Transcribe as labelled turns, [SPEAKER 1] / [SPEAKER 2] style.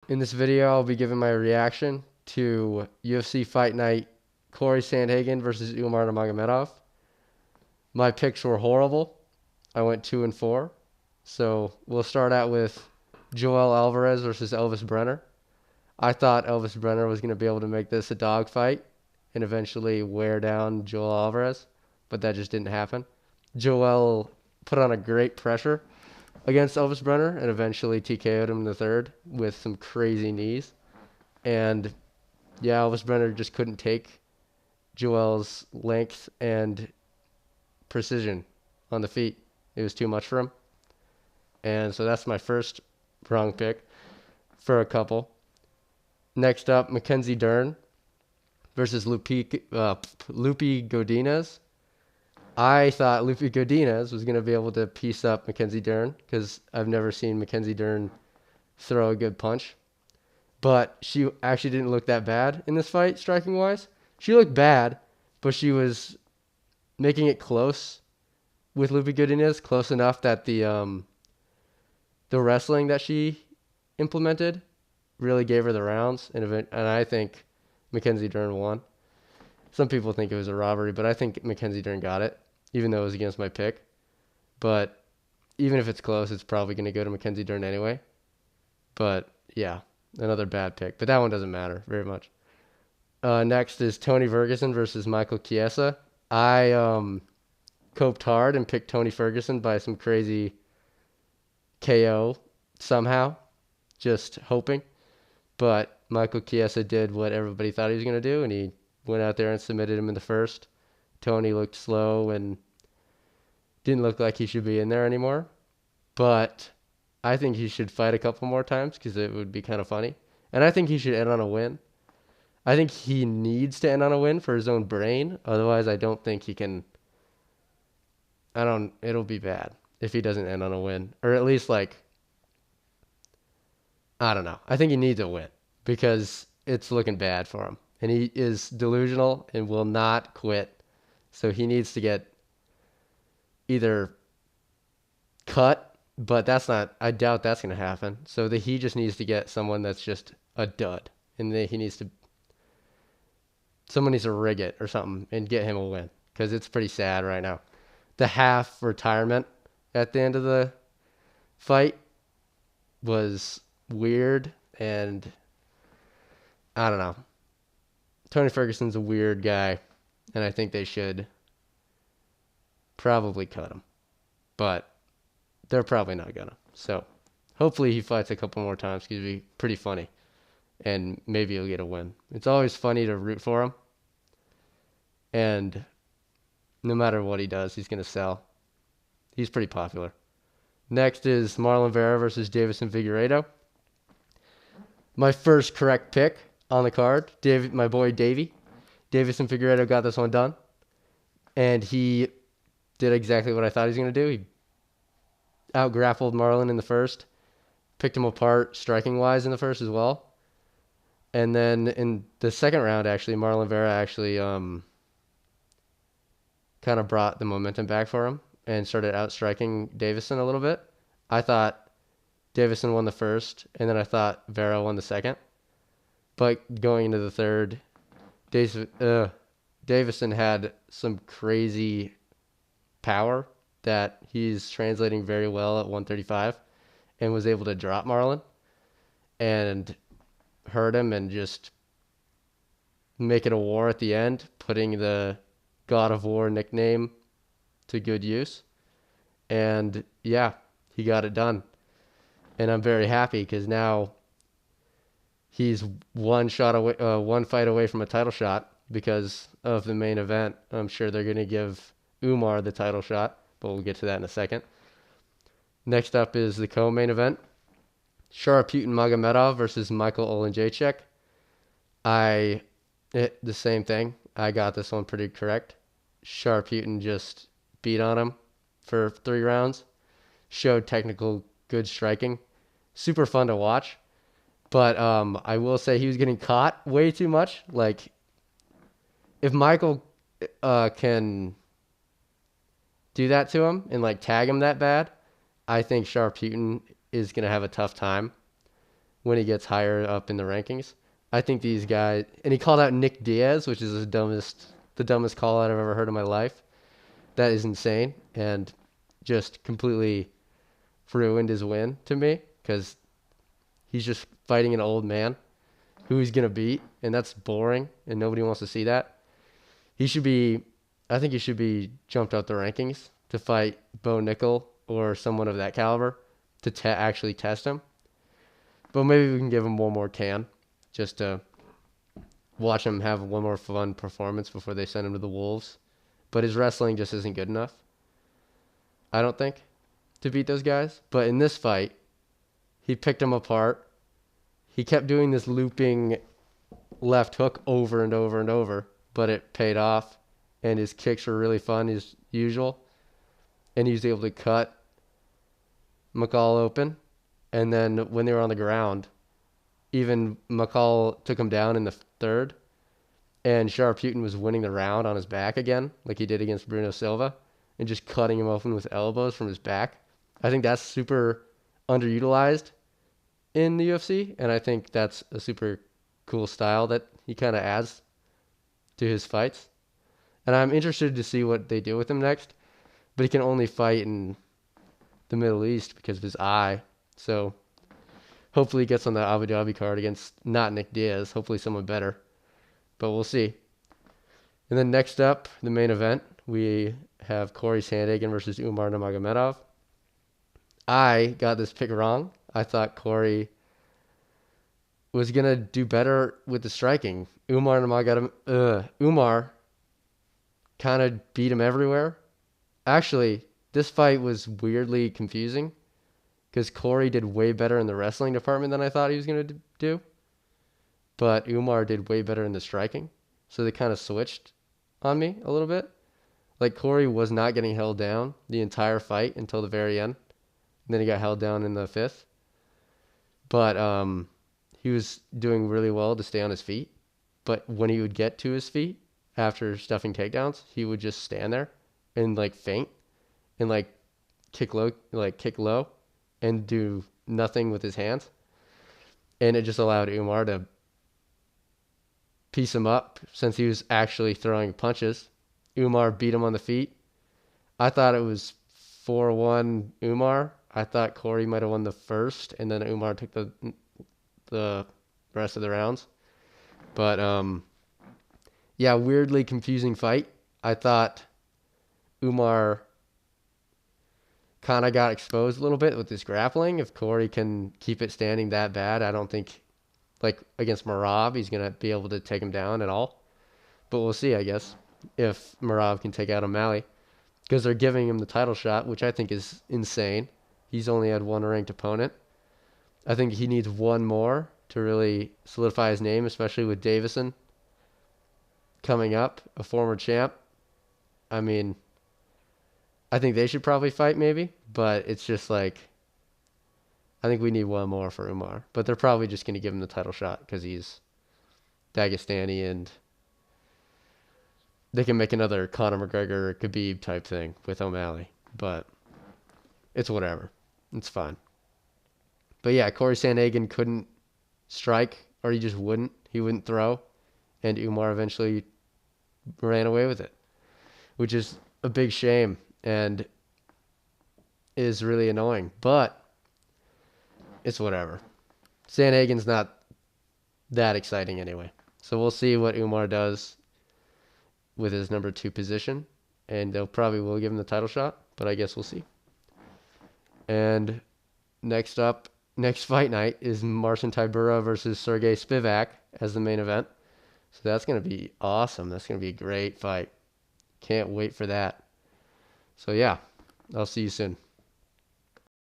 [SPEAKER 1] In this video, I'll be giving my reaction to UFC Fight Night Corey Sandhagen versus Umar Nurmogomedov. My picks were horrible. I went 2-4. So we'll start out with Joel Alvarez versus Elvis Brenner. I thought Elvis Brenner was going to be able to make this a dogfight and eventually wear down Joel Alvarez, but that just didn't happen. Joel put on a great pressure against Elvis Brenner and eventually TKO'd him in the third with some crazy knees. And yeah, Elvis Brenner just couldn't take Joel's length and precision on the feet. It was too much for him. And so that's my first wrong pick for a couple. Next up, Mackenzie Dern versus Lupi Godinez. I thought Lupi Godinez was going to be able to piece up Mackenzie Dern because I've never seen Mackenzie Dern throw a good punch. But she actually didn't look that bad in this fight, striking-wise. She looked bad, but she was making it close with Lupi Godinez, close enough that the wrestling that she implemented really gave her the rounds, and I think Mackenzie Dern won. Some people think it was a robbery, but I think Mackenzie Dern got it, even though it was against my pick. But even if it's close, it's probably going to go to Mackenzie Dern anyway. But yeah, another bad pick. But that one doesn't matter very much. Next is Tony Ferguson versus Michael Chiesa. I coped hard and picked Tony Ferguson by some crazy KO somehow, just hoping. But Michael Chiesa did what everybody thought he was going to do, and he went out there and submitted him in the first. Tony looked slow and didn't look like he should be in there anymore. But I think he should fight a couple more times because it would be kind of funny. And I think he should end on a win. I think he needs to end on a win for his own brain. Otherwise, I don't think he can. It'll be bad if he doesn't end on a win. Or at least, I don't know. I think he needs a win because it's looking bad for him. And he is delusional and will not quit. So he needs to get either cut, but I doubt that's going to happen. So he just needs to get someone that's just a dud. And someone needs to rig it or something and get him a win because it's pretty sad right now. The half retirement at the end of the fight was weird, and I don't know. Tony Ferguson's a weird guy, and I think they should probably cut him. But they're probably not gonna. So hopefully he fights a couple more times because it'd be pretty funny. And maybe he'll get a win. It's always funny to root for him. And no matter what he does, he's going to sell. He's pretty popular. Next is Marlon Vera versus Davison Figueiredo. My first correct pick on the card, my boy Davey. Davison Figueiredo got this one done. And he did exactly what I thought he was going to do. He out-grappled Marlon in the first. Picked him apart striking-wise in the first as well. And then in the second round, actually, Marlon Vera actually kind of brought the momentum back for him and started outstriking Davison a little bit. I thought Davison won the first, and then I thought Vera won the second. But going into the third, Davison had some crazy power that he's translating very well at 135 and was able to drop Marlon and hurt him and just make it a war at the end, putting the God of War nickname to good use. And yeah, he got it done. And I'm very happy because now he's one fight away from a title shot because of the main event. I'm sure they're going to give Umar the title shot, but we'll get to that in a second. Next up is the co-main event. Sharputin Magomedov versus Michael Oleksiejczuk. The same thing. I got this one pretty correct. Sharputin just beat on him for 3 rounds. Showed technical good striking. Super fun to watch. But I will say he was getting caught way too much. Like, if Michael can do that to him and tag him that bad, I think Sharputin is going to have a tough time when he gets higher up in the rankings. I think these guys, and he called out Nick Diaz, which is the dumbest call out I've ever heard in my life. That is insane and just completely ruined his win to me because he's just fighting an old man who he's gonna beat, and that's boring, and nobody wants to see that. He should be, I think he should be jumped out the rankings to fight Bo Nickel or someone of that caliber to actually test him. But maybe we can give him one more can just to watch him have one more fun performance before they send him to the Wolves. But his wrestling just isn't good enough, I don't think, to beat those guys. But in this fight, he picked him apart. He kept doing this looping left hook over and over and over, but it paid off. And his kicks were really fun as usual. And he was able to cut McCall open. And then when they were on the ground, even McCall took him down in the third. And Sharputin was winning the round on his back again, like he did against Bruno Silva, and just cutting him open with elbows from his back. I think that's super underutilized in the UFC, and I think that's a super cool style that he kind of adds to his fights. And I'm interested to see what they do with him next, but he can only fight in the Middle East because of his eye. So hopefully he gets on the Abu Dhabi card against not Nick Diaz, hopefully someone better. But we'll see. And then next up, the main event, we have Corey Sandhagen versus Umar Nurmogomedov. I got this pick wrong. I thought Corey was going to do better with the striking. Umar kind of beat him everywhere. Actually, this fight was weirdly confusing because Corey did way better in the wrestling department than I thought he was going to do. But Umar did way better in the striking. So they kind of switched on me a little bit. Like Corey was not getting held down the entire fight until the very end. And then he got held down in the fifth. But he was doing really well to stay on his feet. But when he would get to his feet after stuffing takedowns, he would just stand there and like feint and like kick low and do nothing with his hands. And it just allowed Umar to piece him up since he was actually throwing punches. Umar beat him on the feet. I thought it was 4-1 Umar. I thought Corey might have won the first, and then Umar took the rest of the rounds. But yeah, weirdly confusing fight. I thought Umar kind of got exposed a little bit with his grappling. If Corey can keep it standing that bad, I don't think, like against Merab, he's going to be able to take him down at all. But we'll see, I guess, if Merab can take out O'Malley. Because they're giving him the title shot, which I think is insane. He's only had one ranked opponent. I think he needs one more to really solidify his name, especially with Davison coming up, a former champ. I mean, I think they should probably fight maybe, but it's just like, I think we need one more for Umar. But they're probably just going to give him the title shot because he's Dagestani, and they can make another Conor McGregor Khabib type thing with O'Malley. But it's whatever. It's fine. But yeah, Corey Sandhagen couldn't strike, or he just wouldn't. He wouldn't throw. And Umar eventually ran away with it, which is a big shame and is really annoying. But it's whatever. Sandhagen's not that exciting anyway. So we'll see what Umar does with his number 2 position. And they'll probably will give him the title shot, but I guess we'll see. And next fight night is Marcin Tybura versus Sergey Spivak as the main event. So that's going to be awesome. That's going to be a great fight. Can't wait for that. So yeah, I'll see you soon.